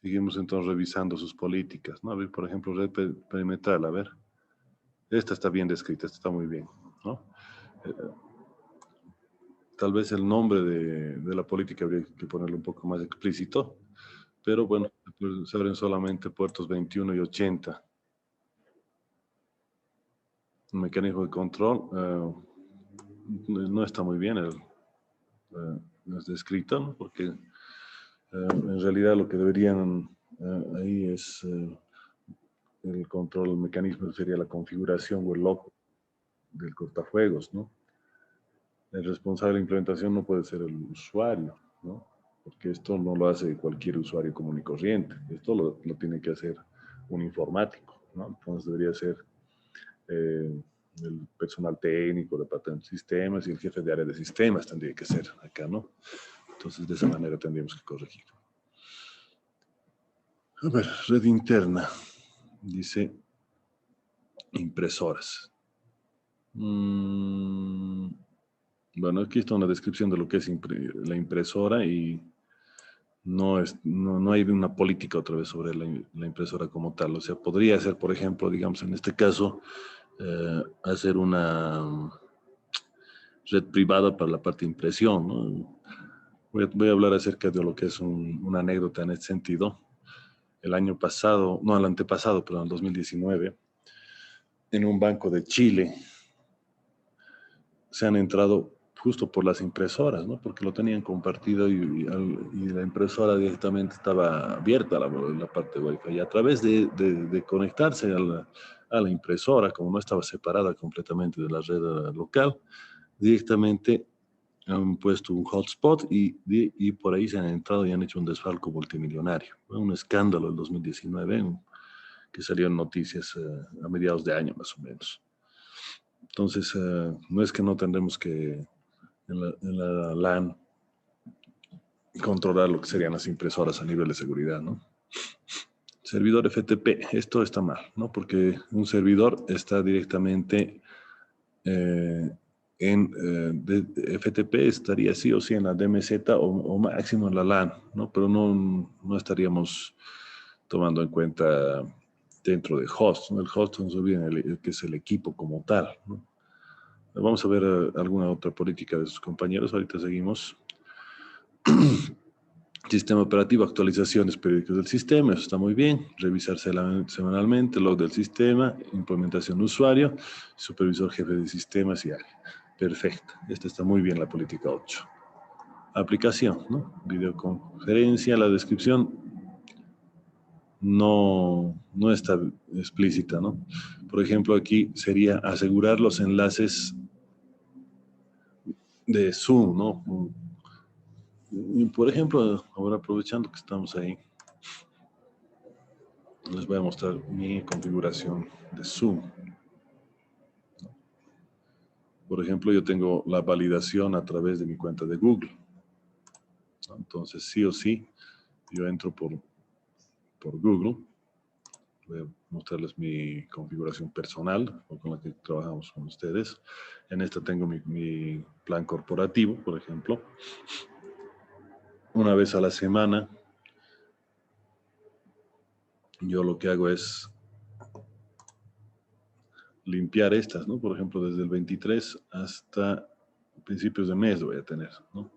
Seguimos entonces revisando sus políticas, ¿no? A ver, por ejemplo, red perimetral, a ver. Esta está bien descrita, esta está muy bien, ¿no? Tal vez el nombre de la política habría que ponerlo un poco más explícito, pero bueno, se abren solamente puertos 21 y 80. Un mecanismo de control no está muy bien no es descrito, ¿no? Porque en realidad lo que deberían ahí es el control, el mecanismo sería la configuración o el lock del cortafuegos, ¿no? El responsable de la implementación no puede ser el usuario, ¿no? Porque esto no lo hace cualquier usuario común y corriente. Esto lo tiene que hacer un informático, ¿no? Entonces debería ser el personal técnico, el departamento de sistemas y el jefe de área de sistemas tendría que ser acá, ¿no? Entonces de esa manera tendríamos que corregir. A ver, red interna. Dice impresoras. Bueno, aquí está una descripción de lo que es la impresora y no hay una política otra vez sobre la impresora como tal. O sea, podría ser, por ejemplo, digamos, en este caso, hacer una red privada para la parte de impresión, ¿no? Voy a hablar acerca de lo que es una anécdota en este sentido. El año pasado, no, el antepasado, pero en el 2019, en un banco de Chile, se han entrado justo por las impresoras, ¿no? Porque lo tenían compartido y la impresora directamente estaba abierta la parte de Wi-Fi. Y a través de conectarse a la impresora, como no estaba separada completamente de la red local, directamente han puesto un hotspot y por ahí se han entrado y han hecho un desfalco multimillonario. Fue un escándalo en 2019 que salió en noticias a mediados de año más o menos. Entonces, no es que no tendremos que en la LAN controlar lo que serían las impresoras a nivel de seguridad, ¿no? Servidor FTP, esto está mal, ¿no? Porque un servidor está directamente FTP estaría sí o sí en la DMZ o máximo en la LAN, ¿no? Pero no estaríamos tomando en cuenta dentro de host, ¿no? El host no se olviden el que es el equipo como tal, ¿no? Vamos a ver alguna otra política de sus compañeros. Ahorita seguimos. Sistema operativo, actualizaciones periódicas del sistema, eso está muy bien. Revisar semanalmente, log del sistema, implementación de usuario, supervisor jefe de sistemas y área. Perfecto, esta está muy bien la política 8. Aplicación, ¿no? Videoconferencia, la descripción no está explícita, ¿no? Por ejemplo, aquí sería asegurar los enlaces de Zoom, ¿no? Y por ejemplo, ahora aprovechando que estamos ahí, les voy a mostrar mi configuración de Zoom. Por ejemplo, yo tengo la validación a través de mi cuenta de Google. Entonces, sí o sí, yo entro por Google. Voy a mostrarles mi configuración personal con la que trabajamos con ustedes. En esta tengo mi plan corporativo, por ejemplo. Una vez a la semana, yo lo que hago es limpiar estas, ¿no? Por ejemplo, desde el 23 hasta principios de mes voy a tener, ¿no?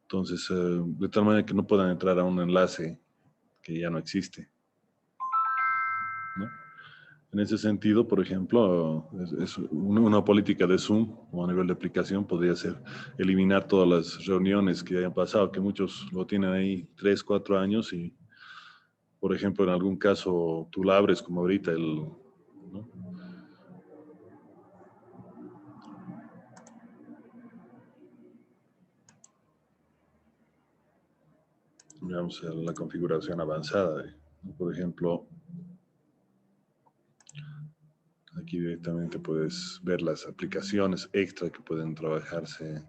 Entonces, de tal manera que no puedan entrar a un enlace que ya no existe, ¿no? En ese sentido, por ejemplo, es una política de Zoom o a nivel de aplicación podría ser eliminar todas las reuniones que hayan pasado, que muchos lo tienen ahí 3, 4 años y, por ejemplo, en algún caso tú la abres como ahorita ¿no? Veamos la configuración avanzada. Por ejemplo, aquí directamente puedes ver las aplicaciones extra que pueden trabajarse,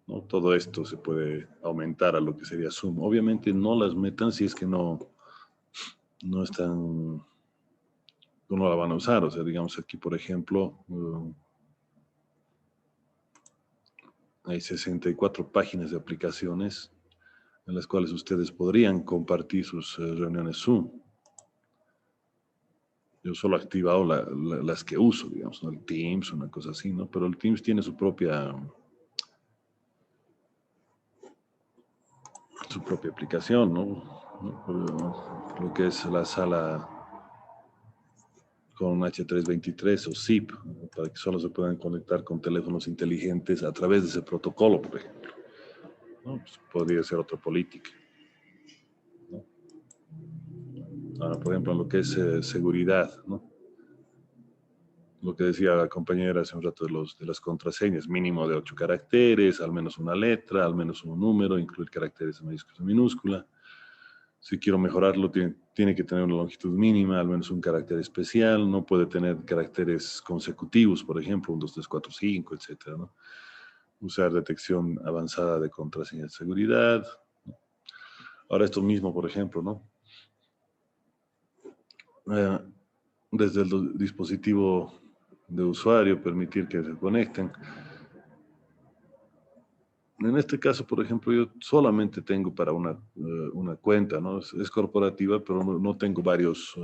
¿no? Todo esto se puede aumentar a lo que sería Zoom. Obviamente no las metan si es que no están, no la van a usar. O sea, digamos aquí, por ejemplo, hay 64 páginas de aplicaciones. en las cuales ustedes podrían compartir sus reuniones Zoom. Yo solo he activado las que uso, digamos, ¿no? El Teams, una cosa así, ¿no? Pero el Teams tiene su propia aplicación, ¿no? Lo que es la sala con H323 o ZIP, ¿no? Para que solo se puedan conectar con teléfonos inteligentes a través de ese protocolo, por ejemplo, ¿no? Pues podría ser otra política, ¿no? Ahora, por ejemplo, en lo que es seguridad, ¿no? Lo que decía la compañera hace un rato de las contraseñas, mínimo de 8 caracteres, al menos una letra, al menos un número, incluir caracteres en mayúscula y minúscula. Si quiero mejorarlo, tiene que tener una longitud mínima, al menos un carácter especial, no puede tener caracteres consecutivos, por ejemplo, 1, 2, 3, 4, 5, etcétera, ¿no? Usar detección avanzada de contraseña de seguridad. Ahora esto mismo, por ejemplo, ¿no? Desde el dispositivo de usuario, permitir que se conecten. En este caso, por ejemplo, yo solamente tengo para una cuenta, ¿no? Es corporativa, pero no tengo varios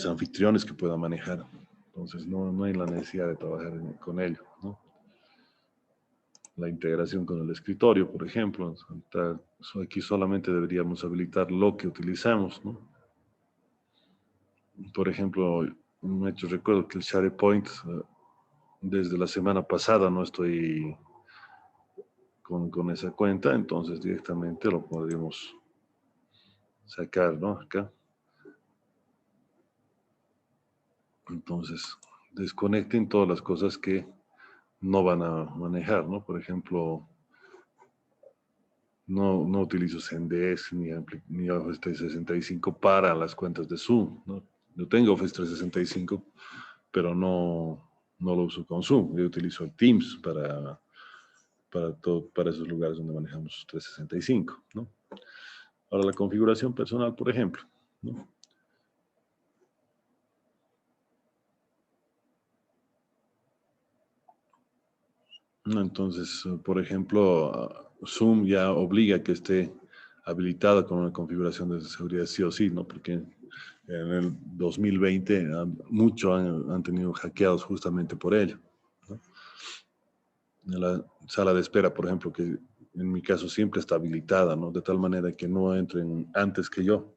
anfitriones que pueda manejar. Entonces, no hay la necesidad de trabajar con ello, ¿no? La integración con el escritorio, por ejemplo. Aquí solamente deberíamos habilitar lo que utilizamos, ¿no? Por ejemplo, un hecho, recuerdo que el SharePoint, desde la semana pasada no estoy con esa cuenta, entonces directamente lo podríamos sacar, ¿no? Acá. Entonces, desconecten todas las cosas que no van a manejar, ¿no? Por ejemplo, no utilizo Zendesk ni Office 365 para las cuentas de Zoom, ¿no? Yo tengo Office 365, pero no lo uso con Zoom. Yo utilizo el Teams para esos lugares donde manejamos 365, ¿no? Ahora la configuración personal, por ejemplo, ¿no? Entonces, por ejemplo, Zoom ya obliga que esté habilitada con una configuración de seguridad sí o sí, ¿no? Porque en el 2020 muchos han tenido hackeados justamente por ello, ¿no? En la sala de espera, por ejemplo, que en mi caso siempre está habilitada, ¿no? De tal manera que no entren antes que yo,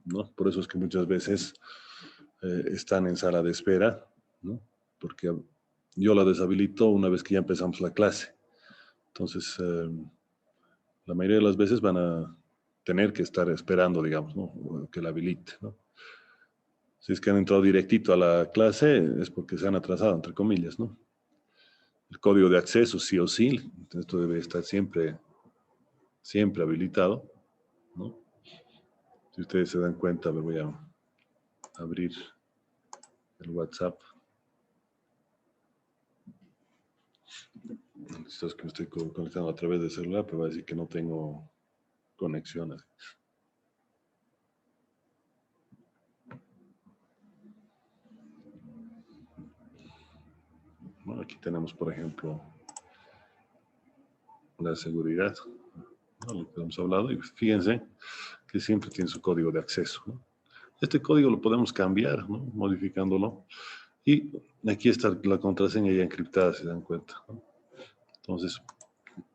¿no? Por eso es que muchas veces están en sala de espera, ¿no? Porque yo la deshabilito una vez que ya empezamos la clase. Entonces, la mayoría de las veces van a tener que estar esperando, digamos, ¿no? Que la habilite, ¿no? Si es que han entrado directito a la clase, es porque se han atrasado, entre comillas, ¿no? El código de acceso, sí o sí, esto debe estar siempre habilitado, ¿no? Si ustedes se dan cuenta, me voy a abrir el WhatsApp. Esto es que me estoy conectando a través del celular, pero va a decir que no tengo conexiones. Bueno, aquí tenemos, por ejemplo, la seguridad, ¿no? Lo que hemos hablado, y fíjense que siempre tiene su código de acceso, ¿no? Este código lo podemos cambiar, ¿no? Modificándolo. Y aquí está la contraseña ya encriptada, si se dan cuenta, ¿no? Entonces,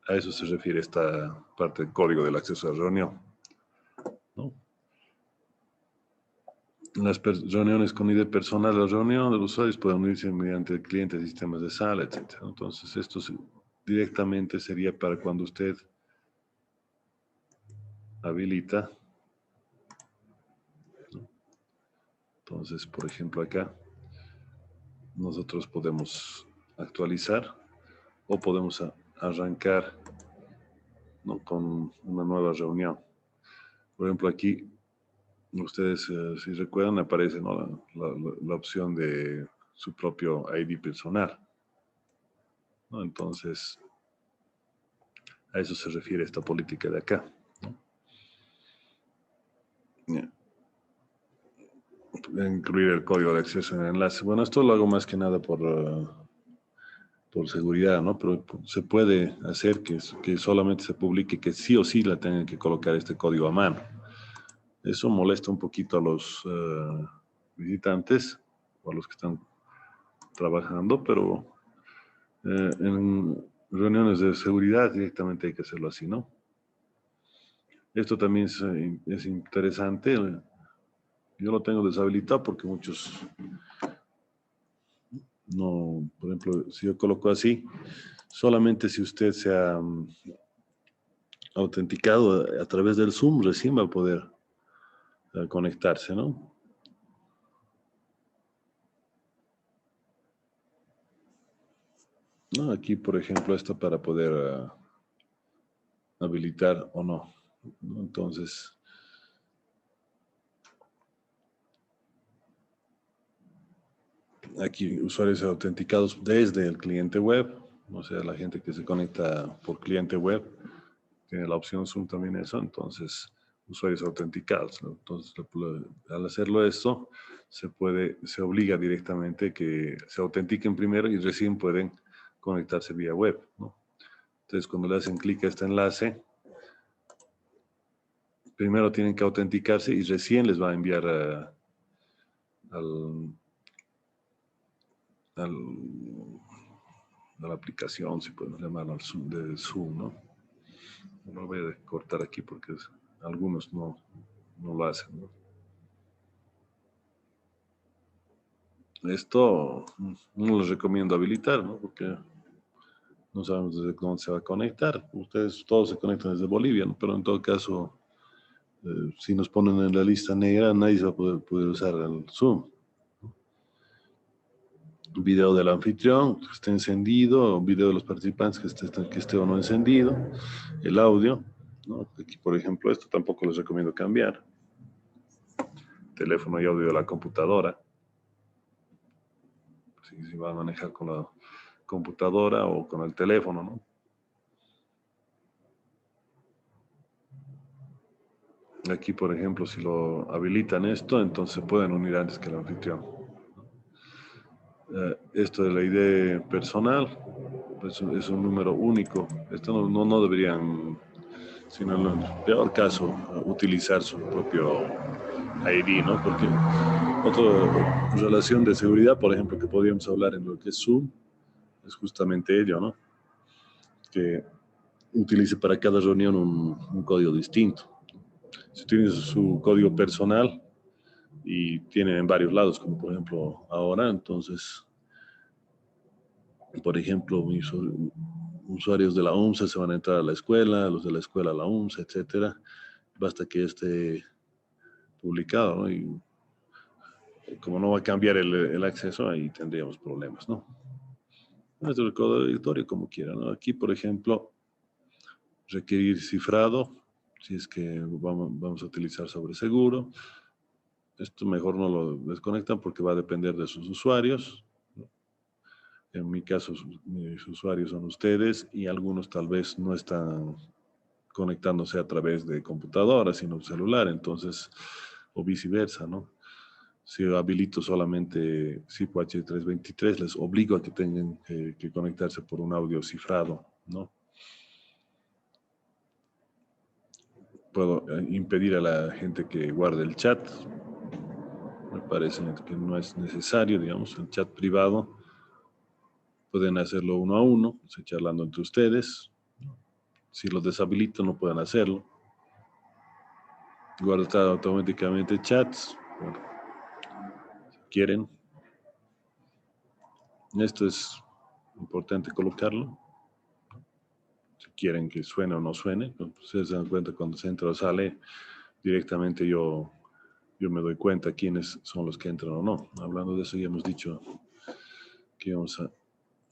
a eso se refiere esta parte del código del acceso a la reunión, ¿no? En las reuniones con ID personal, la reunión de los usuarios pueden unirse mediante clientes, sistemas de sala, etc. Entonces, esto directamente sería para cuando usted habilita, ¿no? Entonces, por ejemplo, acá nosotros podemos actualizar o podemos arrancar, ¿no? Con una nueva reunión. Por ejemplo, aquí ustedes, si recuerdan, aparece, ¿no? La opción de su propio ID personal, ¿no? Entonces, a eso se refiere esta política de acá, ¿no? Incluir el código de acceso en el enlace. Bueno, esto lo hago más que nada por por seguridad, ¿no? Pero se puede hacer que solamente se publique que sí o sí la tengan que colocar este código a mano. Eso molesta un poquito a los visitantes o a los que están trabajando, pero en reuniones de seguridad directamente hay que hacerlo así, ¿no? Esto también es interesante. Yo lo tengo deshabilitado porque muchos no, por ejemplo, si yo coloco así, solamente si usted se ha autenticado a través del Zoom, recién va a poder conectarse, ¿no? ¿No? Aquí, por ejemplo, esto para poder habilitar o no. ¿No? Entonces, aquí usuarios autenticados desde el cliente web, o sea, la gente que se conecta por cliente web, tiene la opción Zoom también eso, entonces, usuarios autenticados, ¿no? Entonces, al hacerlo esto, se obliga directamente que se autentiquen primero y recién pueden conectarse vía web, ¿no? Entonces, cuando le hacen clic a este enlace, primero tienen que autenticarse y recién les va a enviar al, a la aplicación, si podemos llamarlo, de Zoom, ¿no? No lo voy a cortar aquí porque algunos no lo hacen, ¿no? Esto no les recomiendo habilitar, ¿no? Porque no sabemos desde dónde se va a conectar. Ustedes todos se conectan desde Bolivia, ¿no? Pero en todo caso, si nos ponen en la lista negra, nadie va a poder usar el Zoom. Video del anfitrión que esté encendido, video de los participantes que esté o no encendido, el audio, ¿no? Aquí, por ejemplo, esto tampoco les recomiendo cambiar. Teléfono y audio de la computadora. Si va a manejar con la computadora o con el teléfono, ¿no? Aquí, por ejemplo, si lo habilitan esto, entonces pueden unir antes que el anfitrión. Esto de la ID personal, pues es un número único. Esto no deberían, sino en el peor caso, utilizar su propio ID, ¿no? Porque otra relación de seguridad, por ejemplo, que podríamos hablar en lo que es Zoom, es justamente ello, ¿no? Que utilice para cada reunión un código distinto. Si tiene su código personal y tiene en varios lados, como por ejemplo ahora, entonces, por ejemplo, mis usuarios de la UMSA se van a entrar a la escuela, los de la escuela a la UMSA, etcétera, basta que esté publicado, ¿no? Y como no va a cambiar el acceso, ahí tendríamos problemas, ¿no? Nuestro código directorio como quiera, ¿no? Aquí, por ejemplo, requerir cifrado, si es que vamos a utilizar sobre seguro. Esto mejor no lo desconectan porque va a depender de sus usuarios. En mi caso, mis usuarios son ustedes y algunos tal vez no están conectándose a través de computadora, sino celular, entonces, o viceversa, ¿no? Si habilito solamente SIP H323, les obligo a que tengan que conectarse por un audio cifrado, ¿no? Puedo impedir a la gente que guarde el chat. Me parece que no es necesario, digamos, el chat privado. Pueden hacerlo uno a uno, charlando entre ustedes. Si los deshabilito, no pueden hacerlo. Guardar automáticamente chats. Bueno, si quieren. Esto es importante colocarlo. Si quieren que suene o no suene. Ustedes se dan cuenta cuando se entra o sale. Directamente yo me doy cuenta quiénes son los que entran o no. Hablando de eso, ya hemos dicho que íbamos a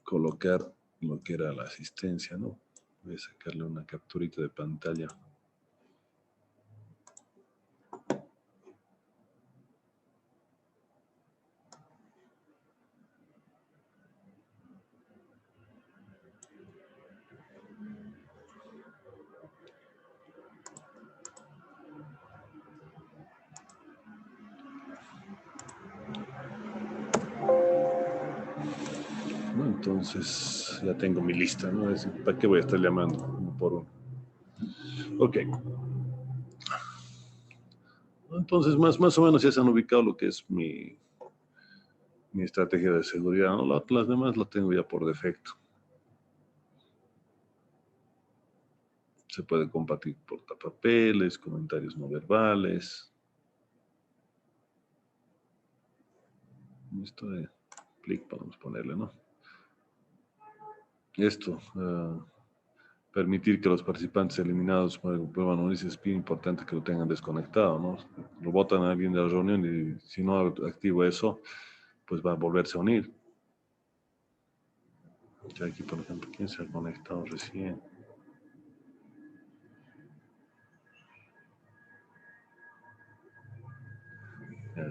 colocar lo que era la asistencia, ¿no? Voy a sacarle una capturita de pantalla. entonces ya tengo mi lista, ¿no? Es decir, ¿para qué voy a estar llamando uno por uno? Ok. Entonces, más o menos ya se han ubicado lo que es mi estrategia de seguridad, ¿no? Las demás las tengo ya por defecto. Se puede compartir portapapeles, comentarios no verbales. Esto de clic podemos ponerle, ¿no? Esto, permitir que los participantes eliminados vuelvan a unirse, es bien importante que lo tengan desconectado, ¿no? Lo botan a alguien de la reunión y si no activo eso, pues va a volverse a unir. Ya aquí, por ejemplo, ¿quién se ha conectado recién?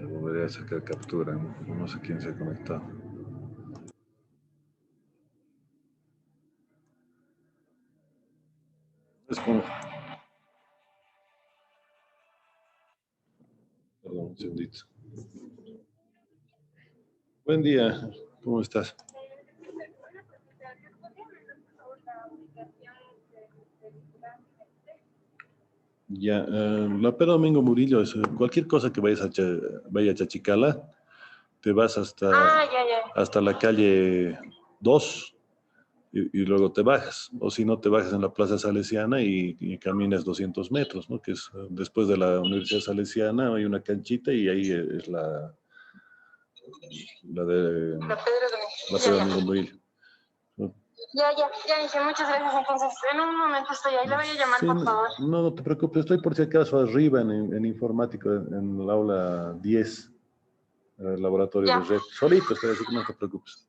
Volveré a sacar captura, ¿no? No sé quién se ha conectado. Es como... Perdón, un segundito. Buen día, ¿cómo estás? Ya, la Pedro Domingo Murillo, es, cualquier cosa que vaya a Chachicala, te vas hasta la calle 2 y luego te bajas. O si no, te bajas en la Plaza Salesiana y caminas 200 metros, ¿no? Que es después de la Universidad Salesiana, hay una canchita y ahí es la Pedro Domingo Murillo. Ya dije, muchas gracias. Entonces, en un momento estoy ahí, le voy a llamar, Sí, por favor. no te preocupes, estoy por si acaso arriba en informático, en el aula 10, el laboratorio de red. Solito estoy, así que no te preocupes.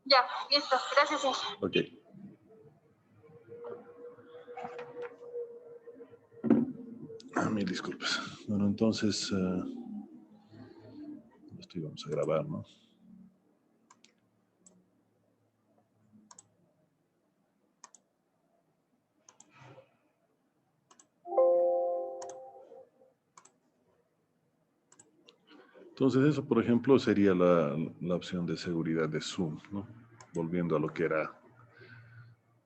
Ya, listo, gracias, sí. Ok. Mil disculpas. Bueno, entonces, esto íbamos a grabar, ¿no? Entonces eso, por ejemplo, sería la opción de seguridad de Zoom, ¿no? Volviendo a lo que era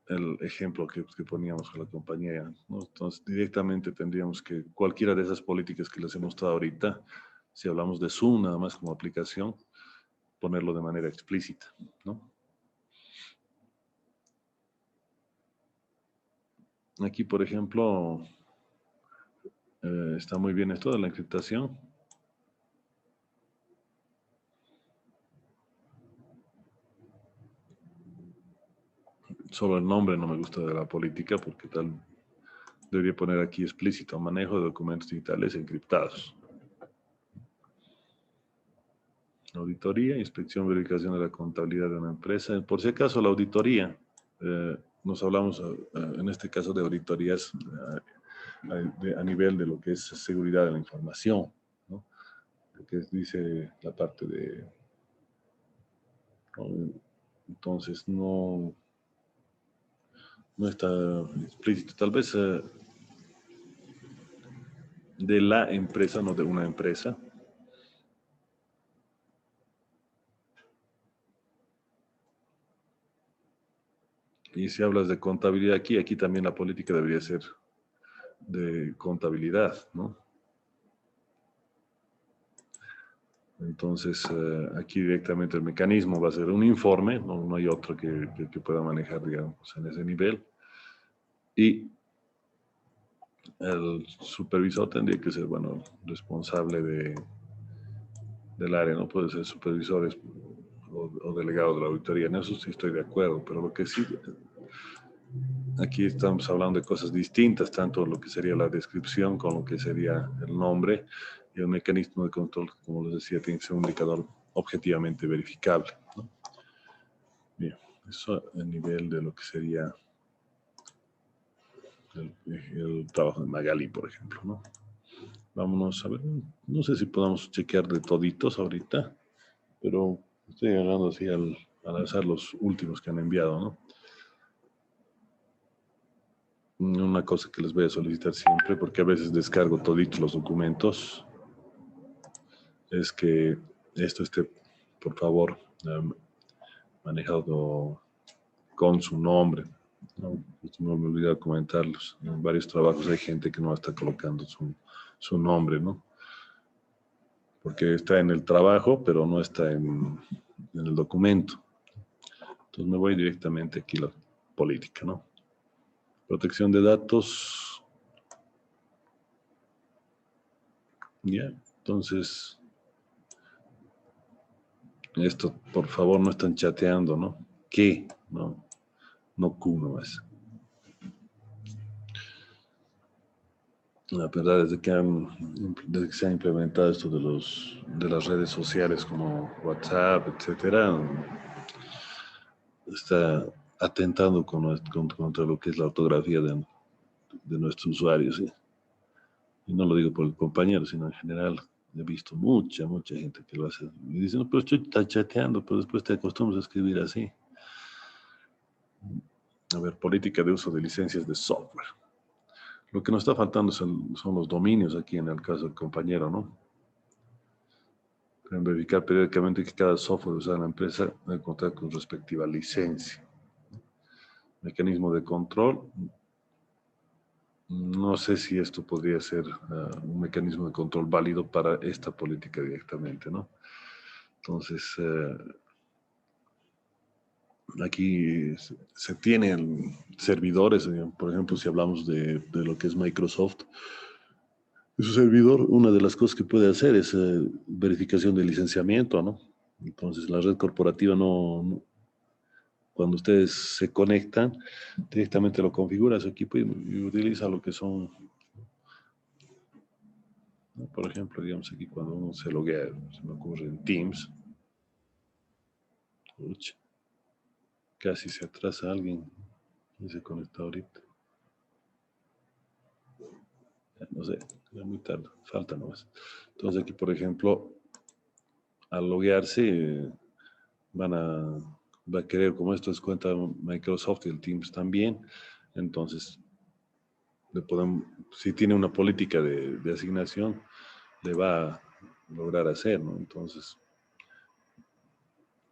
el ejemplo que poníamos con la compañía, ¿no? Entonces directamente tendríamos que cualquiera de esas políticas que les hemos dado ahorita, si hablamos de Zoom nada más como aplicación, ponerlo de manera explícita, ¿no? Aquí, por ejemplo, está muy bien esto de la encriptación. Solo el nombre no me gusta de la política porque tal debería poner aquí explícito manejo de documentos digitales encriptados. Auditoría, inspección, verificación de la contabilidad de una empresa. Por si acaso, la auditoría, nos hablamos en este caso de auditorías a nivel de lo que es seguridad de la información, ¿no? Lo que dice la parte de... ¿no? Entonces, no está explícito. Tal vez de la empresa, no de una empresa. Y si hablas de contabilidad aquí también la política debería ser de contabilidad, ¿no? Entonces, aquí directamente el mecanismo va a ser un informe, no hay otro que pueda manejar, digamos, en ese nivel. Y el supervisor tendría que ser, bueno, responsable del área, no puede ser supervisores o delegado de la auditoría, en eso sí estoy de acuerdo, pero lo que sí, aquí estamos hablando de cosas distintas, tanto lo que sería la descripción con lo que sería el nombre y el mecanismo de control, como les decía, tiene que ser un indicador objetivamente verificable, ¿no? Bien, eso a nivel de lo que sería el trabajo de Magali, por ejemplo, ¿no? Vámonos a ver, no sé si podamos chequear de toditos ahorita, pero estoy agarrando así al azar los últimos que han enviado, ¿no? Una cosa que les voy a solicitar siempre, porque a veces descargo toditos los documentos, es que esto esté, por favor, manejado con su nombre, ¿no? No me olvidé comentarlos. En varios trabajos hay gente que no está colocando su nombre, ¿no? Porque está en el trabajo, pero no está en el documento. Entonces me voy directamente aquí a la política, ¿no? Protección de datos. Ya, entonces, esto, por favor, no están chateando, ¿no? ¿Qué? No, no Q nomás. La verdad, desde que se ha implementado esto de las redes sociales como WhatsApp, etcétera, está atentando contra lo que es la ortografía de nuestros usuarios, ¿sí? Y no lo digo por el compañero, sino en general. He visto mucha gente que lo hace. Y dicen, no, pero estoy chateando, pero después te acostumbras a escribir así. A ver, política de uso de licencias de software. Lo que nos está faltando son los dominios aquí en el caso del compañero, ¿no? Deben verificar periódicamente que cada software usado en la empresa debe contar con respectiva licencia. Mecanismo de control. No sé si esto podría ser un mecanismo de control válido para esta política directamente, ¿no? Entonces, aquí se tienen servidores, por ejemplo, si hablamos de lo que es Microsoft, su servidor, una de las cosas que puede hacer es verificación de licenciamiento, ¿no? Entonces, la red corporativa cuando ustedes se conectan, directamente lo configura su equipo y utiliza lo que son, ¿no? Por ejemplo, digamos aquí cuando uno se loguea, se me ocurre en Teams, uch, casi se atrasa alguien y se conecta ahorita. No sé, es muy tarde, falta nomás. Entonces aquí, por ejemplo, al loguearse, va a querer, como esto es cuenta Microsoft y el Teams también, entonces si tiene una política de asignación, le va a lograr hacer, ¿no? Entonces,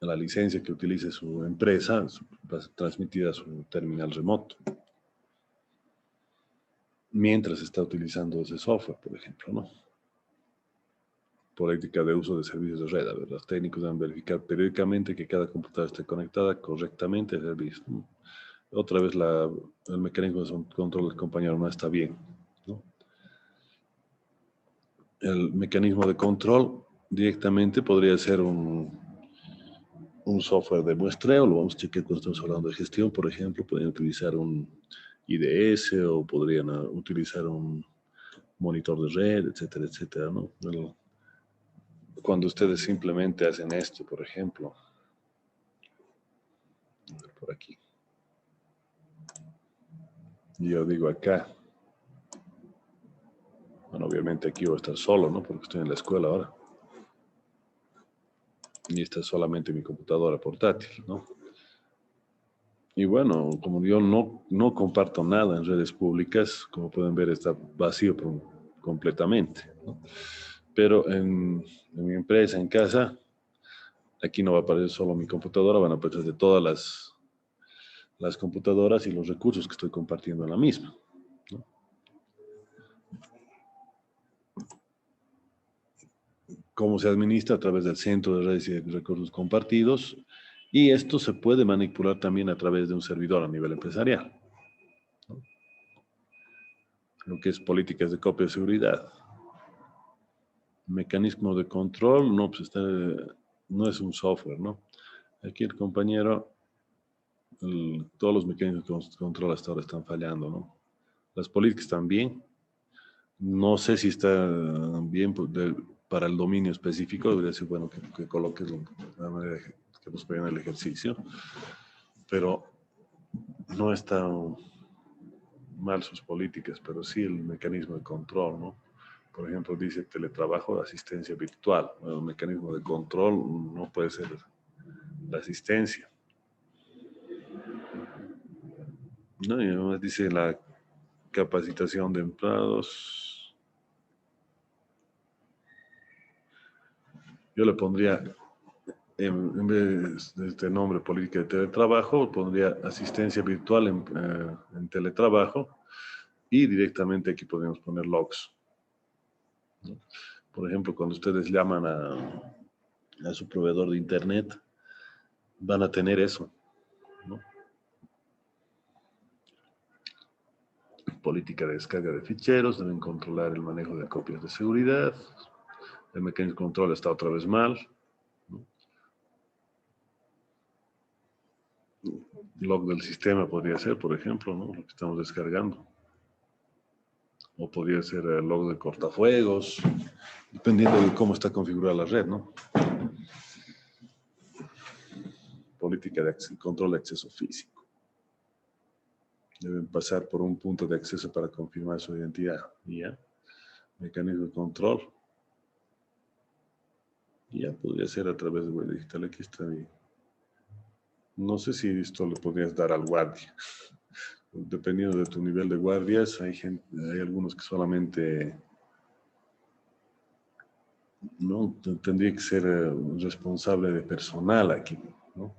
la licencia que utilice su empresa va a ser transmitida a su terminal remoto, mientras está utilizando ese software, por ejemplo, ¿no? Política de uso de servicios de red. A ver, los técnicos deben verificar periódicamente que cada computadora esté conectada correctamente al servicio. Otra vez el mecanismo de control del compañero no está bien, ¿no? El mecanismo de control directamente podría ser un software de muestreo, lo vamos a chequear cuando estamos hablando de gestión, por ejemplo, podrían utilizar un IDS o podrían utilizar un monitor de red, etcétera, etcétera, ¿no? Cuando ustedes simplemente hacen esto, por ejemplo, a ver, por aquí, yo digo acá, bueno, obviamente aquí voy a estar solo, ¿no? Porque estoy en la escuela ahora. Y esta es solamente mi computadora portátil, ¿no? Y bueno, como yo no comparto nada en redes públicas, como pueden ver, está vacío completamente, ¿no? Pero en mi empresa, en casa, aquí no va a aparecer solo mi computadora, van a aparecer de todas las computadoras y los recursos que estoy compartiendo en la misma, ¿no? Cómo se administra a través del centro de redes y de recursos compartidos, y esto se puede manipular también a través de un servidor a nivel empresarial, ¿no? Lo que es políticas de copia de seguridad. Mecanismo de control, no, pues no es un software, ¿no? Aquí el compañero, todos los mecanismos de control hasta ahora están fallando, ¿no? Las políticas también. No sé si está bien para el dominio específico, debería ser bueno que coloques la manera que nos peguen el ejercicio, pero no están mal sus políticas, pero sí el mecanismo de control, ¿no? Por ejemplo, dice teletrabajo, asistencia virtual. Bueno, el mecanismo de control no puede ser la asistencia, ¿no? Y además dice la capacitación de empleados. Yo le pondría en vez de este nombre política de teletrabajo, pondría asistencia virtual en teletrabajo y directamente aquí podemos poner logs, ¿no? Por ejemplo, cuando ustedes llaman a su proveedor de internet, van a tener eso, ¿no? Política de descarga de ficheros, deben controlar el manejo de copias de seguridad, el mecanismo de control está otra vez mal, ¿no? Log del sistema podría ser, por ejemplo, ¿no? Lo que estamos descargando. O podría ser el log de cortafuegos, dependiendo de cómo está configurada la red, ¿no? Política de control de acceso físico. Deben pasar por un punto de acceso para confirmar su identidad. ¿Ya? Mecanismo de control. Ya podría ser a través de web digital. Aquí está mi... No sé si esto le podrías dar al guardia. Dependiendo de tu nivel de guardias, hay algunos que solamente no tendría que ser responsable de personal aquí, ¿no?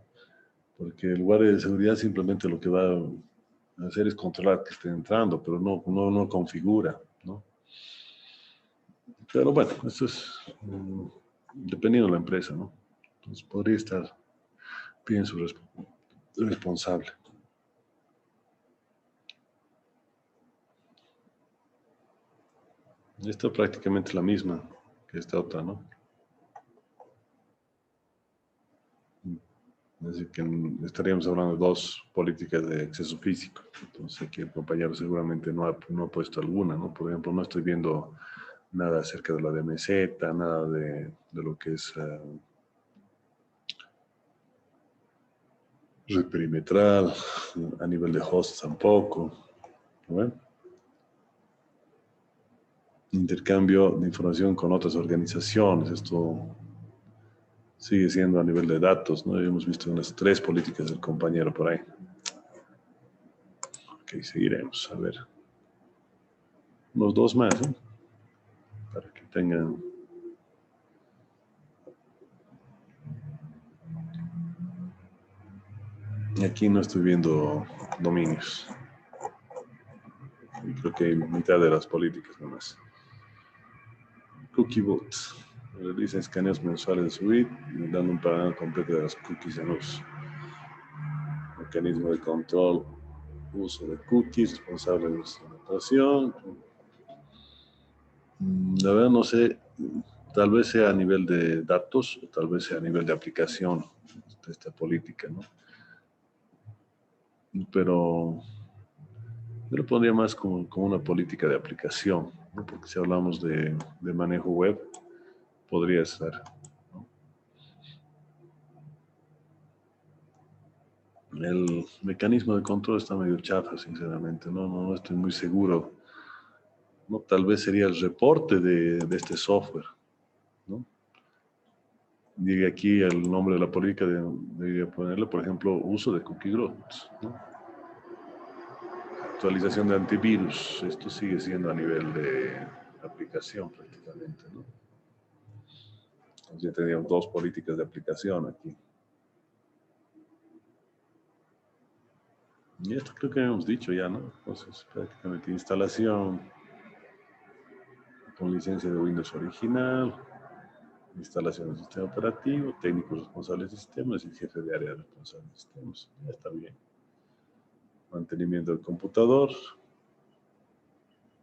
Porque el guardia de seguridad simplemente lo que va a hacer es controlar que esté entrando, pero no configura, ¿no? Pero bueno, eso es dependiendo de la empresa, ¿no? Entonces podría estar bien su responsable. Esta es prácticamente la misma que esta otra, ¿no? Así que estaríamos hablando de dos políticas de acceso físico. Entonces aquí el compañero seguramente no ha puesto alguna, ¿no? Por ejemplo, no estoy viendo nada acerca de la DMZ, nada de lo que es red perimetral, a nivel de host tampoco, ¿no? Intercambio de información con otras organizaciones, esto sigue siendo a nivel de datos, ¿no? Hemos visto unas 3 políticas del compañero por ahí. Ok, seguiremos, a ver. Unos 2 más, ¿no? Para que tengan... Aquí no estoy viendo dominios. Y creo que hay mitad de las políticas nomás. CookieBot. Realiza escaneos mensuales de suite, dando un panorama completo de las cookies en uso. Mecanismo de control, uso de cookies, responsable de su implementación. La verdad no sé, tal vez sea a nivel de datos o tal vez sea a nivel de aplicación de esta política, ¿no? Pero yo lo pondría más como una política de aplicación, ¿no? Porque si hablamos de manejo web, podría ser, ¿no? El mecanismo de control está medio chafa, sinceramente, no estoy muy seguro, ¿no? Tal vez sería el reporte de este software, ¿no? Diga aquí el nombre de la política, debería ponerle, por ejemplo, uso de cookie groups, ¿no? Actualización de antivirus, esto sigue siendo a nivel de aplicación prácticamente, ¿no? Entonces ya teníamos 2 políticas de aplicación aquí. Y esto creo que hemos dicho ya, ¿no? Entonces prácticamente instalación con licencia de Windows original, instalación del sistema operativo, técnicos responsables de sistemas y jefe de área responsable de sistemas. Ya está bien. Mantenimiento del computador,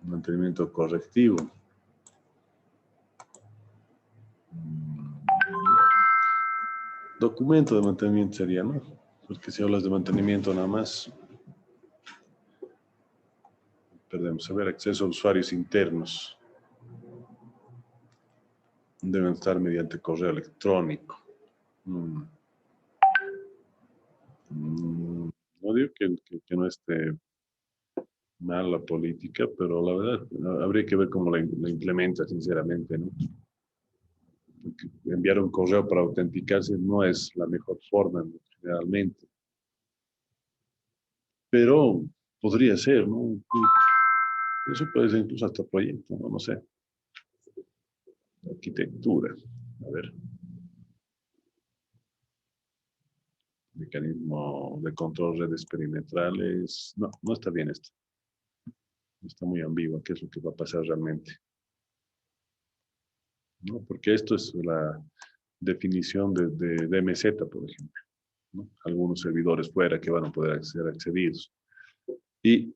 mantenimiento correctivo. Documento de mantenimiento sería, ¿no? Porque si hablas de mantenimiento nada más, perdemos. A ver, acceso a usuarios internos. Deben estar mediante correo electrónico. No digo que no esté mal la política, pero la verdad habría que ver cómo la implementa, sinceramente, ¿no? Porque enviar un correo para autenticarse no es la mejor forma, ¿no? Generalmente. Pero podría ser, ¿no? Eso puede ser incluso hasta proyecto, no sé. Arquitectura. A ver. Mecanismo de control redes perimetrales. No, no está bien esto. Está muy ambiguo. ¿Qué es lo que va a pasar realmente? ¿No? Porque esto es la definición de DMZ, por ejemplo, ¿no? Algunos servidores fuera que van a poder ser accedidos. Y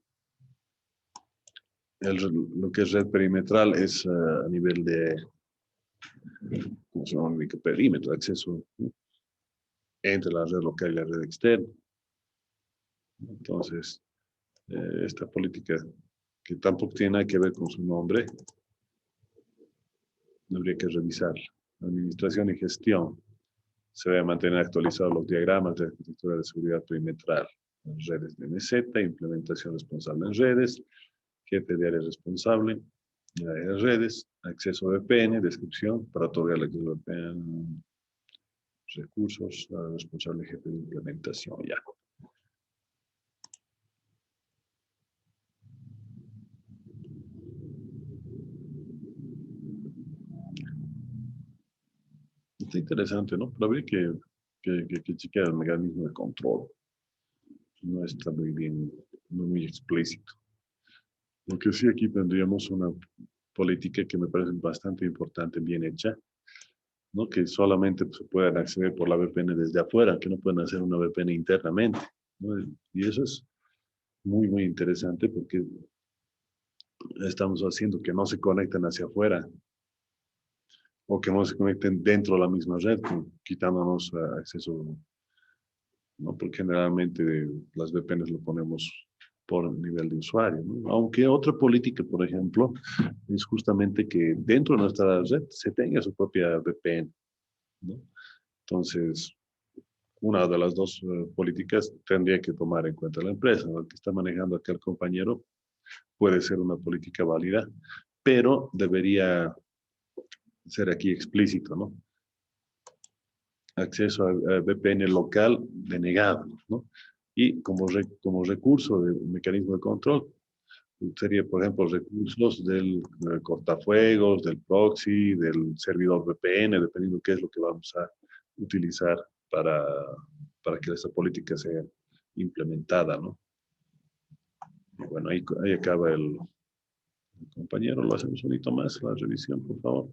lo que es red perimetral es a nivel de, ¿cómo se llama? Perímetro, de acceso, ¿no? Entre la red local y la red externa. Entonces, esta política, que tampoco tiene nada que ver con su nombre, habría que revisarla. Administración y gestión. Se deben mantener actualizados los diagramas de arquitectura de seguridad perimetral. Las redes de meseta, implementación responsable en redes, jefe de área responsable, de área de redes, acceso a VPN, descripción para otorgar el acceso a VPN, recursos, responsable jefe de implementación, ya. Está interesante, ¿no? Pero habría que chequear el mecanismo de control. No está muy bien, no muy explícito. Lo que sí aquí tendríamos una política que me parece bastante importante, bien hecha, ¿no? Que solamente se puedan acceder por la VPN desde afuera, que no pueden hacer una VPN internamente, ¿no? Y eso es muy, muy interesante porque estamos haciendo que no se conecten hacia afuera o que no se conecten dentro de la misma red, quitándonos acceso, ¿no? Porque generalmente las VPNs lo ponemos por nivel de usuario, ¿no? Aunque otra política, por ejemplo, es justamente que dentro de nuestra red se tenga su propia VPN, ¿no? Entonces, una de las dos políticas tendría que tomar en cuenta la empresa, ¿no? El que está manejando acá el compañero puede ser una política válida, pero debería ser aquí explícito, ¿no? Acceso a VPN local denegado, ¿no? Y como recurso del mecanismo de control, sería, por ejemplo, recursos del cortafuegos, del proxy, del servidor VPN, dependiendo qué es lo que vamos a utilizar para, para que esta política sea implementada, ¿no? Y bueno, ahí acaba el compañero, lo hacemos un poquito más, la revisión, por favor.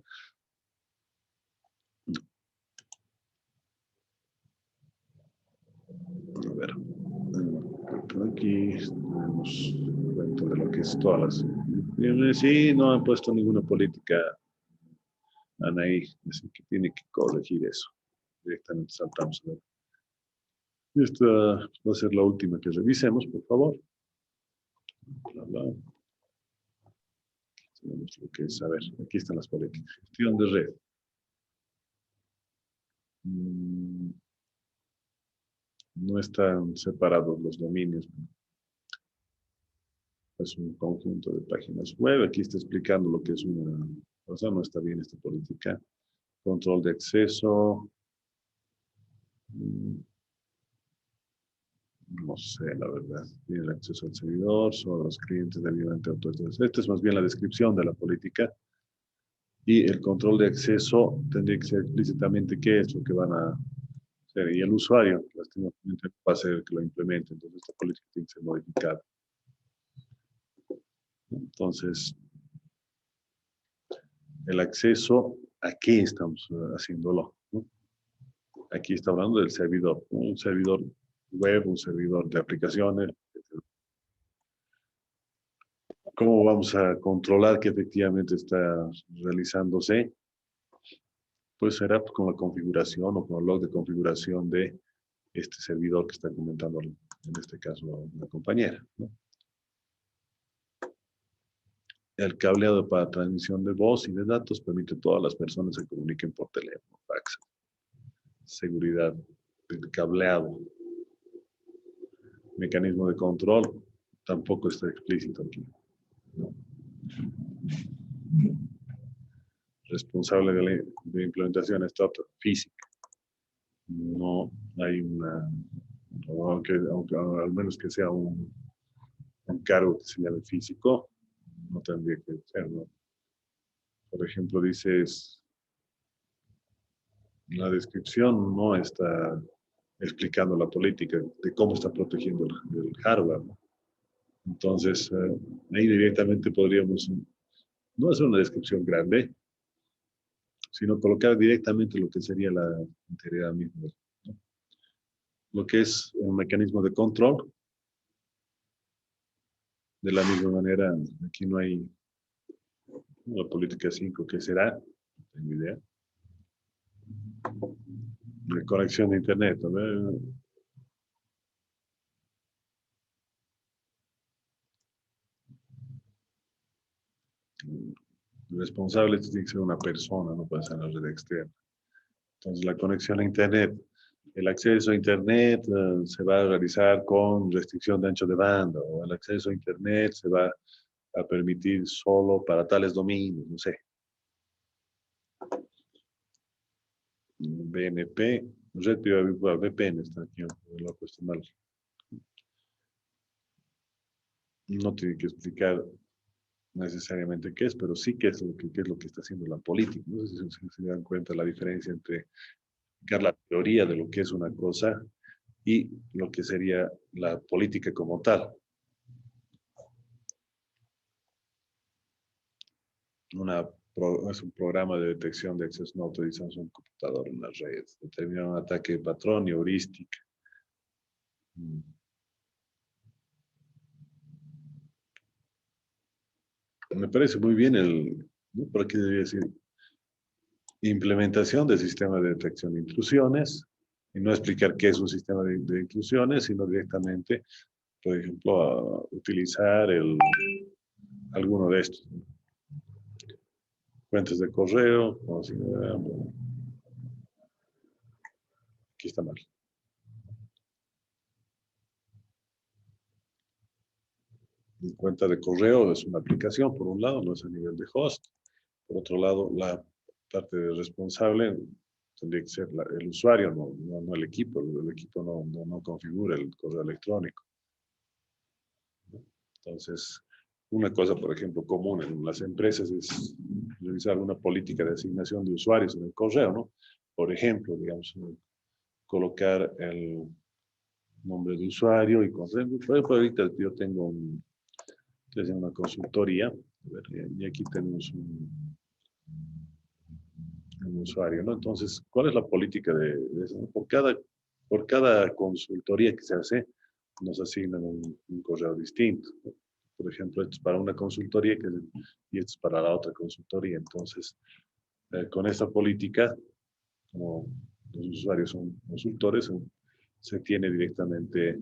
A ver, por aquí tenemos cuenta de lo que es todas las... Sí, no han puesto ninguna política, Anaí, así que tiene que corregir eso. Directamente saltamos a ver. Y esta va a ser la última que revisemos, por favor. Bla, bla. Tenemos lo que es, a ver, aquí están las políticas. Gestión de red. No están separados los dominios. Es un conjunto de páginas web. Aquí está explicando lo que es una... O sea, no está bien esta política. Control de acceso. No sé, la verdad. Tiene el acceso al servidor, son los clientes debidamente autorizados. Esta es más bien la descripción de la política. Y el control de acceso tendría que ser explícitamente qué es lo que van a hacer. Y el usuario, lastimosamente, va a ser el que lo implemente. Entonces, esta política tiene que ser modificada. Entonces, el acceso, ¿a qué estamos haciéndolo? ¿No? Aquí está hablando del servidor, ¿no? Un servidor web, un servidor de aplicaciones. ¿Cómo vamos a controlar que efectivamente está realizándose? Pues será con la configuración o con el log de configuración de este servidor que está comentando, en este caso, la compañera, ¿no? El cableado para transmisión de voz y de datos permite que todas las personas se comuniquen por teléfono, fax. Seguridad del cableado. Mecanismo de control tampoco está explícito aquí, ¿no? Responsable de implementación está física. No hay una, aunque al menos que sea un cargo que se llame físico, no tendría que ser, ¿no? Por ejemplo, dices, la descripción no está explicando la política de cómo está protegiendo el hardware, ¿no? Entonces, ahí directamente podríamos no hacer una descripción grande, sino colocar directamente lo que sería la integridad misma, ¿no? Lo que es un mecanismo de control. De la misma manera, aquí no hay una política 5, ¿qué será? No tengo idea. La conexión de Internet, ¿no? El responsable tiene que ser una persona, no puede ser una red externa. Entonces, la conexión a Internet, el acceso a Internet se va a realizar con restricción de ancho de banda, o el acceso a Internet se va a permitir solo para tales dominios, no sé. BNP, red privada virtual, VPN está aquí, lo he puesto mal. No tiene que explicar necesariamente qué es, pero sí qué es lo que está haciendo la política. No sé si se dan cuenta la diferencia entre la teoría de lo que es una cosa y lo que sería la política como tal. Es un programa de detección de acceso no autorizado a un computador en las redes. Determina un ataque de patrón y heurística. Me parece muy bien ¿no? Por aquí debería decir implementación del sistema de detección de intrusiones, y no explicar qué es un sistema de intrusiones, sino directamente, por ejemplo, utilizar alguno de estos. Fuentes de correo, aquí está mal. Mi cuenta de correo es una aplicación, por un lado, no es a nivel de host. Por otro lado, la parte de responsable tendría que ser el usuario, no el equipo. El equipo no configura el correo electrónico. Entonces, una cosa, por ejemplo, común en las empresas es realizar una política de asignación de usuarios en el correo, ¿no? Por ejemplo, digamos, colocar el nombre de usuario y correo. Por ejemplo, ahorita yo tengo una consultoría, y aquí tenemos un usuario, ¿no? Entonces, ¿cuál es la política de eso? Por cada consultoría que se hace, nos asignan un correo distinto, ¿no? Por ejemplo, esto es para una consultoría y esto es para la otra consultoría. Entonces, con esta política, como los usuarios son consultores, se tiene directamente,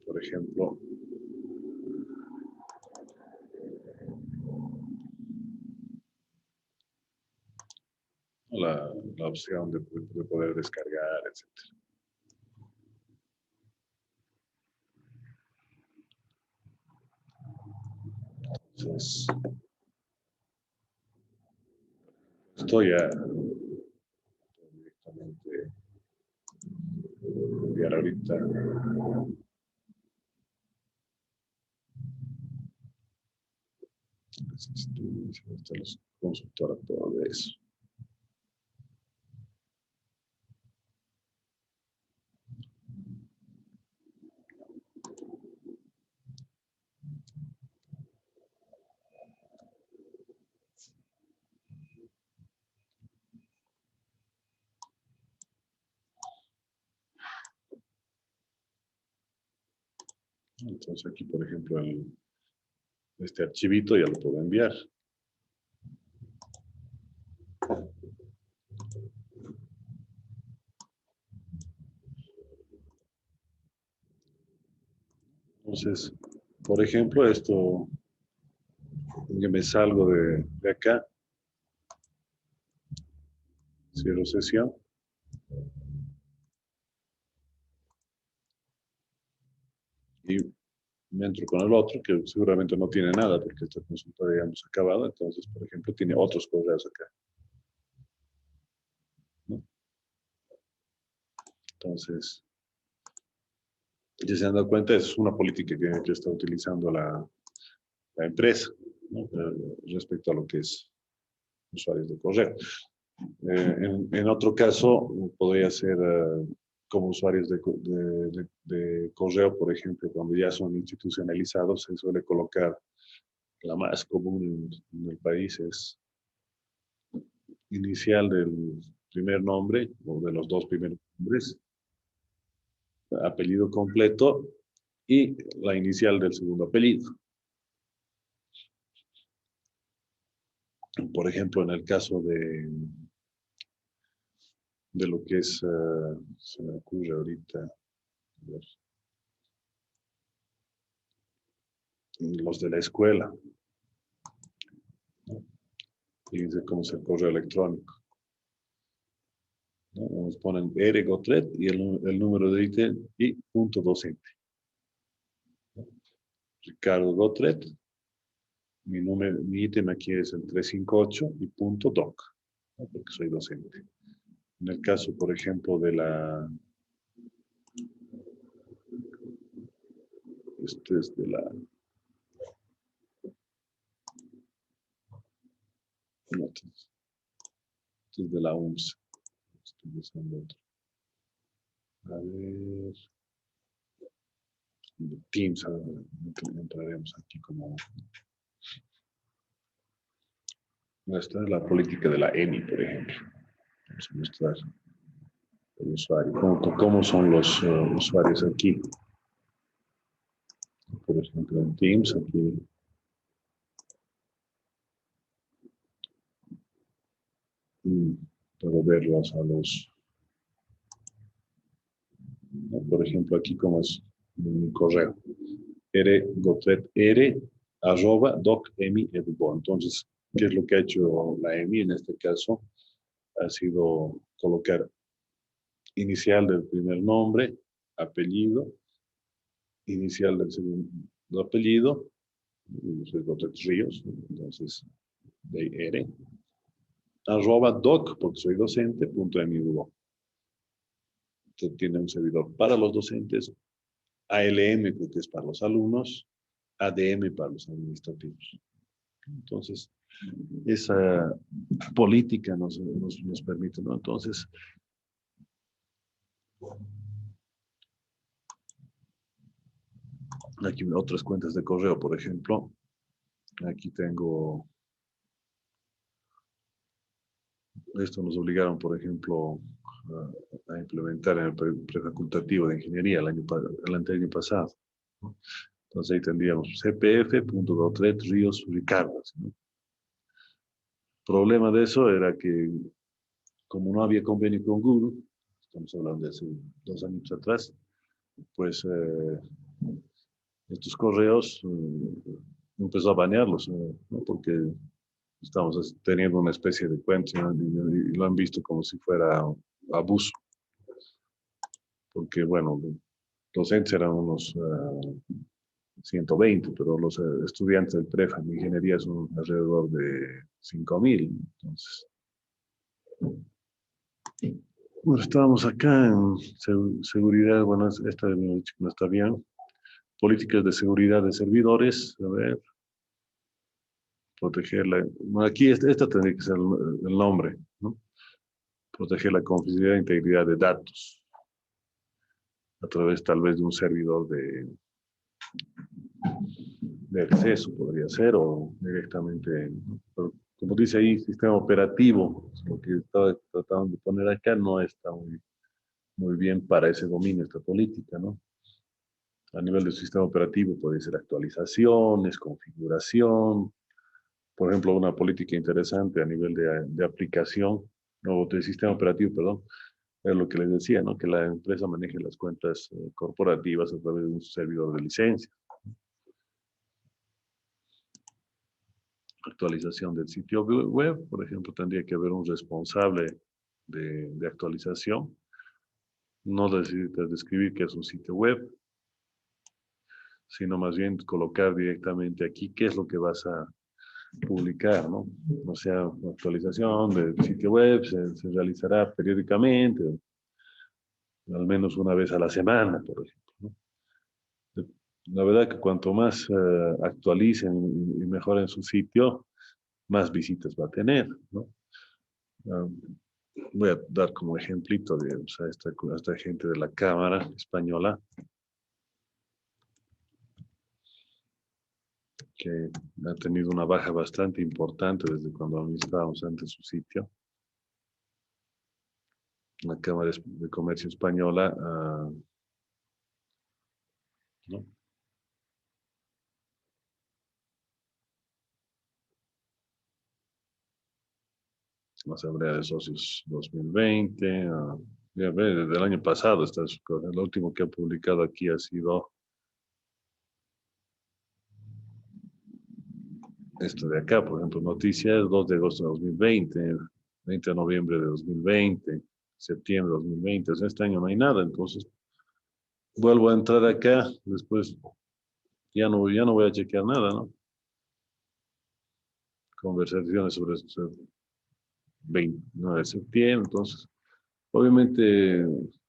por ejemplo, la opción de poder descargar, etc. Entonces, estoy directamente enviar ahorita los consultores todo de eso. Entonces aquí, por ejemplo, este archivito ya lo puedo enviar. Entonces, por ejemplo, esto, que me salgo de acá, cierro sesión. Y me entro con el otro, que seguramente no tiene nada, porque esta consulta ya hemos acabado. Entonces, por ejemplo, tiene otros correos acá, ¿no? Entonces, ya se han dado cuenta, es una política que está utilizando la empresa, ¿no? Respecto a lo que es usuarios de correo. En otro caso, podría ser como usuarios de correo, por ejemplo, cuando ya son institucionalizados, se suele colocar la más común en el país es inicial del primer nombre o de los dos primeros nombres, apellido completo y la inicial del segundo apellido. Por ejemplo, en el caso de lo que es, se me ocurre ahorita, a ver, los de la escuela, ¿no? Fíjense cómo es el correo electrónico, ¿no? Nos ponen R Gotret y el número de ítem y punto docente. Ricardo Gotret, mi ítem aquí es el 358 y punto doc, ¿no? Porque soy docente. En el caso, por ejemplo, de la... Este es de la... No, este es de la UMS. Estoy buscando otro. A ver... Teams, a ver, entraremos aquí como... Esta es la política de la EMI, por ejemplo. Vamos a mostrar el usuario. ¿Cómo son los usuarios aquí? Por ejemplo, en Teams, aquí puedo verlos a los... ¿no? Por ejemplo, aquí como es mi correo. r@docemi.edu. Entonces, ¿qué es lo que ha hecho la EMI en este caso? Ha sido colocar inicial del primer nombre, apellido, inicial del segundo apellido, soy Gotret Ríos, entonces de R, @doc, porque soy docente, .edu. Entonces tiene un servidor para los docentes, ALM, que es para los alumnos, ADM para los administrativos. Entonces, esa política nos permite, ¿no? Entonces, aquí otras cuentas de correo, por ejemplo. Aquí tengo, esto nos obligaron, por ejemplo, a implementar en el prefacultativo de ingeniería el año pasado, ¿no? Entonces ahí tendríamos cpf.gotret Ríos Ricardo, ¿no? El problema de eso era que, como no había convenio con Google, estamos hablando de hace 2 años atrás, pues estos correos empezó a banearlos, ¿no? Porque estamos teniendo una especie de cuenta, ¿no? Y lo han visto como si fuera abuso. Porque, bueno, docentes eran unos 120, pero los estudiantes del prefa en ingeniería son alrededor de 5.000. Entonces, bueno, estábamos acá en seguridad, bueno, esta no está bien. Políticas de seguridad de servidores, a ver, protegerla. Bueno, aquí esta tendría que ser el nombre, ¿no? Proteger la confidencialidad e integridad de datos a través tal vez de un servidor de acceso, podría ser, o directamente, ¿no? Pero, como dice ahí, sistema operativo, lo que estaba tratando de poner acá no está muy bien para ese dominio, esta política, ¿no? A nivel del sistema operativo puede ser actualizaciones, configuración, por ejemplo, una política interesante a nivel de aplicación, o de sistema operativo, perdón, es lo que les decía, ¿no? Que la empresa maneje las cuentas corporativas a través de un servidor de licencia. Actualización del sitio web, por ejemplo, tendría que haber un responsable de actualización. No necesitas describir qué es un sitio web, sino más bien colocar directamente aquí qué es lo que vas a publicar, ¿no? O sea, actualización del sitio web se realizará periódicamente, al menos una vez a la semana, por ejemplo, ¿no? La verdad que cuanto más actualicen y mejoren su sitio, más visitas va a tener, ¿no? Ah, voy a dar como ejemplito de a esta gente de la Cámara Española que ha tenido una baja bastante importante desde cuando administrábamos antes su sitio. La Cámara de Comercio Española, ¿no? La Asamblea de Socios 2020, ya ve, desde el año pasado, lo último que ha publicado aquí ha sido esto de acá, por ejemplo, noticias 2 de agosto de 2020, 20 de noviembre de 2020, septiembre de 2020, o sea, este año no hay nada, entonces vuelvo a entrar acá, después ya no voy a chequear nada, ¿no? Conversaciones sobre el 29 de septiembre, entonces, obviamente,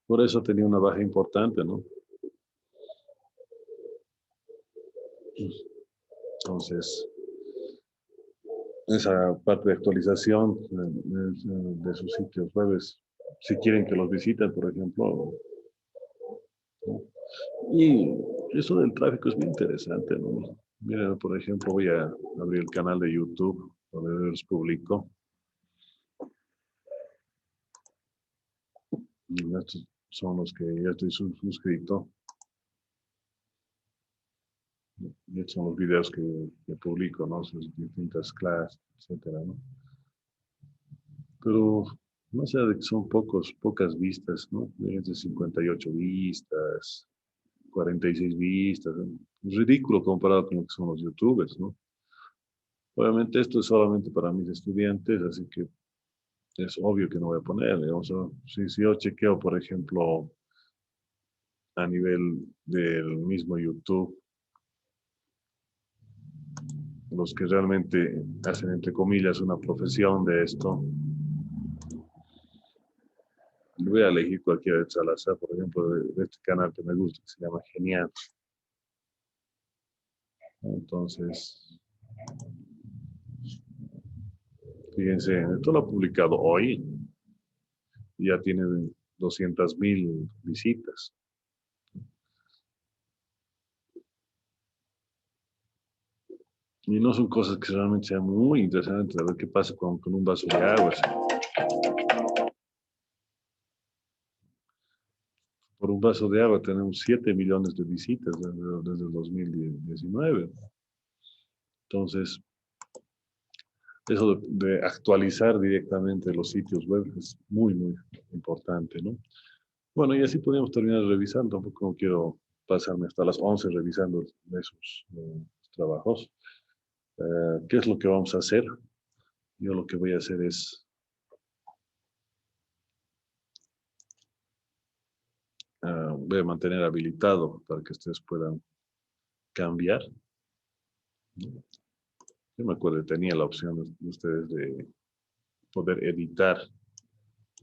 por eso tenía una baja importante, ¿no? Entonces, esa parte de actualización de sus sitios web, si quieren que los visiten, por ejemplo, ¿no? Y eso del tráfico es muy interesante, ¿no? Miren, por ejemplo, voy a abrir el canal de YouTube, donde les publico. Y estos son los que ya estoy suscrito. Y estos son los videos que publico, ¿no? Sus distintas clases, etcétera, ¿no? Pero más allá de que son pocas vistas, ¿no? Es de 58 vistas, 46 vistas. ¿No? Es ridículo comparado con lo que son los youtubers, ¿no? Obviamente esto es solamente para mis estudiantes, así que es obvio que no voy a poner. Digamos, si yo chequeo, por ejemplo, a nivel del mismo YouTube, los que realmente hacen, entre comillas, una profesión de esto, voy a elegir cualquiera de Salazar, por ejemplo, de este canal que me gusta, que se llama Genial. Entonces, fíjense, esto lo ha publicado hoy y ya tiene 200,000 visitas. Y no son cosas que realmente sean muy interesantes. A ver qué pasa con un vaso de agua. Por un vaso de agua tenemos 7 millones de visitas desde el 2019. Entonces, eso de actualizar directamente los sitios web es muy, muy importante, ¿no? Bueno, y así podríamos terminar revisando. Tampoco no quiero pasarme hasta las 11 revisando esos trabajos. ¿Qué es lo que vamos a hacer? Yo lo que voy a hacer es, voy a mantener habilitado para que ustedes puedan cambiar, ¿no? Yo me acuerdo que tenía la opción de ustedes de poder editar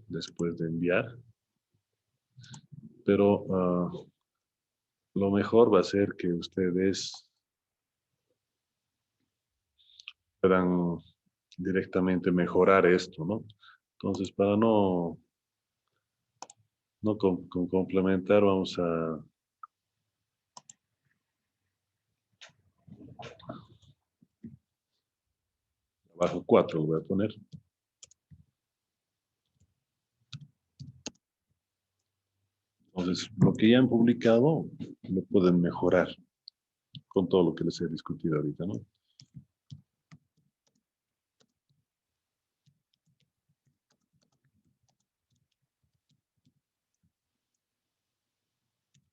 después de enviar, pero lo mejor va a ser que ustedes puedan directamente mejorar esto, ¿no? Entonces, para no complementar, vamos a abajo 4 lo voy a poner. Entonces, lo que ya han publicado lo pueden mejorar con todo lo que les he discutido ahorita, ¿no?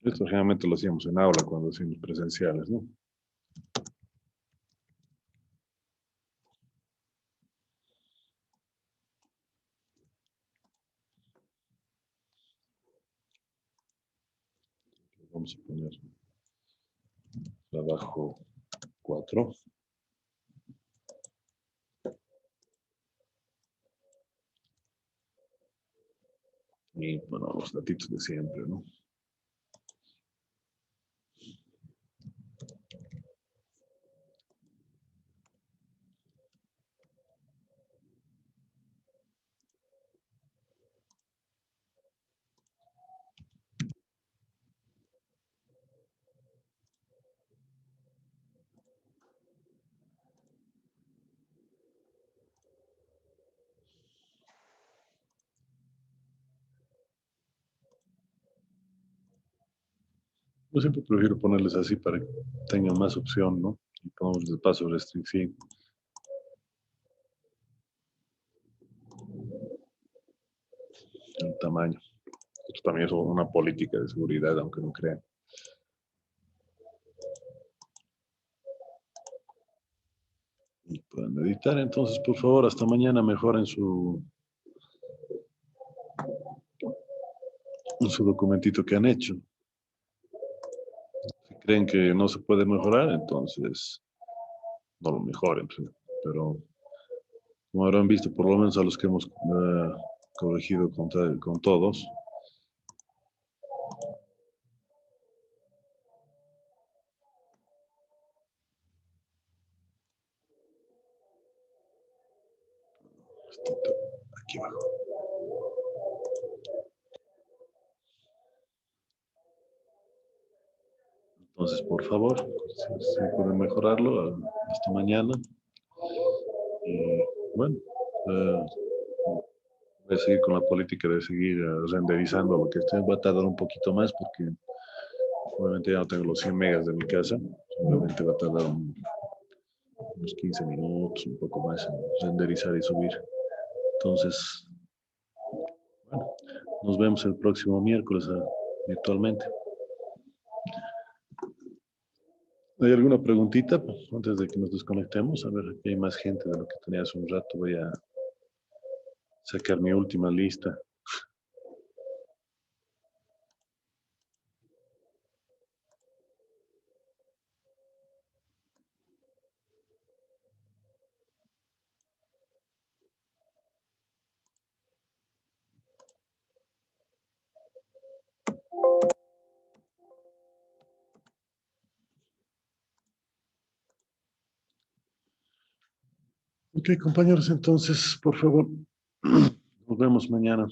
Esto generalmente lo hacíamos en aula cuando hacíamos presenciales, ¿no? Vamos a poner trabajo 4. Y, bueno, los datitos de siempre, ¿no? Yo siempre prefiero ponerles así para que tengan más opción, ¿no? Y ponemos el paso restricción. El tamaño. Esto también es una política de seguridad, aunque no crean. Y pueden editar, entonces, por favor, hasta mañana mejoren su documentito que han hecho. Si creen que no se puede mejorar, entonces no lo mejoren. Pero como habrán visto, por lo menos a los que hemos corregido con todos, aquí abajo. Entonces, por favor, si pueden mejorarlo, hasta mañana. Y bueno, voy a seguir con la política de seguir renderizando lo que esté. Va a tardar un poquito más porque obviamente ya no tengo los 100 megas de mi casa. Obviamente va a tardar unos 15 minutos, un poco más en renderizar y subir. Entonces, bueno, nos vemos el próximo miércoles virtualmente. ¿Hay alguna preguntita antes de que nos desconectemos? A ver, aquí hay más gente de lo que tenía hace un rato. Voy a sacar mi última lista. Ok, compañeros, entonces, por favor, nos vemos mañana.